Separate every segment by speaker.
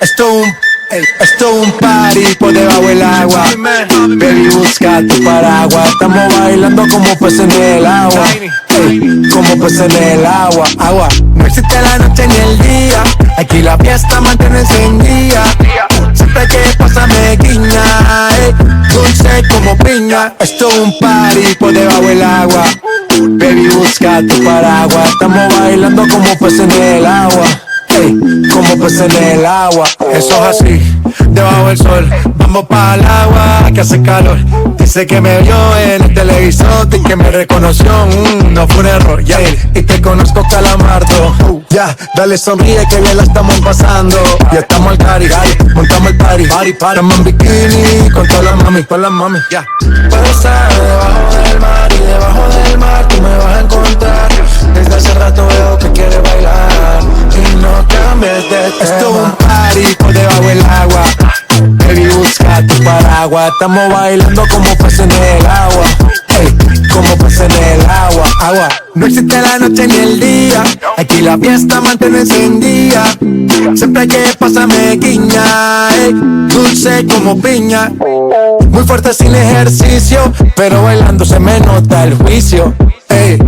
Speaker 1: Esto es un party por debajo del agua. Baby, busca tu paraguas. Estamos bailando como peces en el agua. Como peces en el agua. No existe la noche ni el día. Aquí la fiesta mantiene encendida. Siempre que pasa me guiña. Dulce como piña. Esto es un party por debajo del agua. Baby, busca tu paraguas. Estamos bailando como peces en el agua. Como peces en el agua. Eso es así, debajo del sol. Vamos para el agua que hace calor. Dice que me vio en el televisor y que me reconoció, no fue un error, y te conozco, Calamardo. Dale sonríe que bien la estamos pasando. Ya estamos al cari, montamos el party. Estamos en bikini con todas las mami, Puedo estar debajo del mar y debajo del mar tú me vas a encontrar. Desde hace rato veo que quieres bailar y no cambies de tema. Esto es un party por debajo del agua. Baby, busca tu paraguas. Estamos bailando como peces en el agua. Como peces en el agua. No existe la noche ni el día. Aquí la fiesta mantiene encendida. Siempre que pasa me guiña. Dulce como piña. Muy fuerte sin ejercicio, pero bailando se me nota el juicio.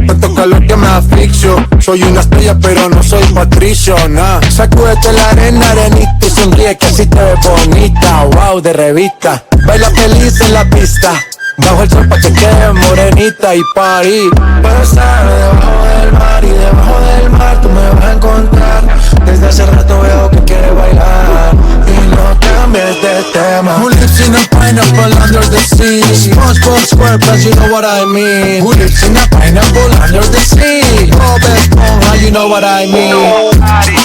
Speaker 1: Tanto calor que me asfixio. Soy una estrella pero no soy Patricio, nah. Sacúdete la arena, arenita y sonríe que así te ves bonita. Wow, de revista. Baila feliz en la pista. Bajo el sol pa' que quede morenita y party. Puedo estar debajo del mar y debajo del mar tú me vas a encontrar. Desde hace rato veo que quieres bailar y no cambies de tema. Who lives in a pineapple under the sea? SpongeBob SquarePants, you know what I mean. Who lives in a pineapple under the sea? Bob Esponja, you know what I mean.
Speaker 2: Party,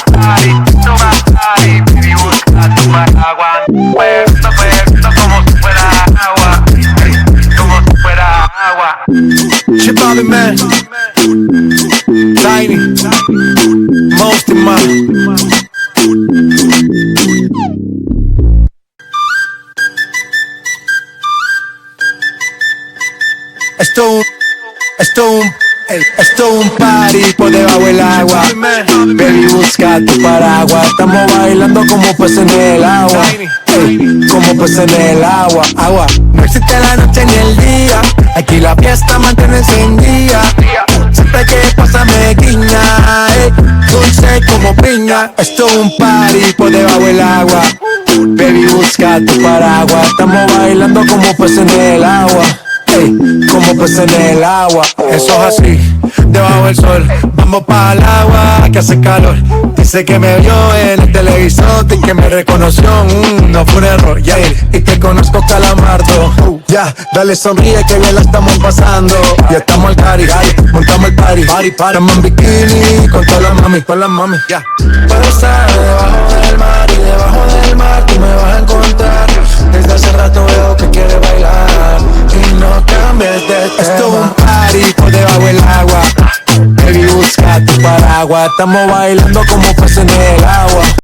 Speaker 2: toma party, baby, busca tu paraguas. Puesto como si fuera agua, como si fuera agua.
Speaker 1: Shit, Bobby, man. Tiny. Most man. Esto es un party por debajo del agua. Baby, busca tu paraguas. Estamos bailando como peces en el agua. Como peces en el agua. No existe la noche ni el día. Aquí la fiesta mantiene encendida. Siempre que pasa me guiña. Dulce como piña. Esto es un party por debajo del agua. Baby, busca tu paraguas. Estamos bailando como peces en el agua. Como peces en el agua. Eso es así, debajo del sol. Vamos para el agua que hace calor. Dice que me vio en el televisor y que me reconoció, no fue un error, y te conozco, Calamardo. Dale sonríe que bien la estamos pasando. Ya estamos al cari, montamos el party. Estamos en bikini con todas las mami, Puedo estar debajo del mar y debajo del mar tú me vas a encontrar. Desde hace rato veo que quieres bailar y no cambies de tema. Esto es un party por debajo del agua. Baby, busca tu paraguas. Estamos bailando como peces en el agua.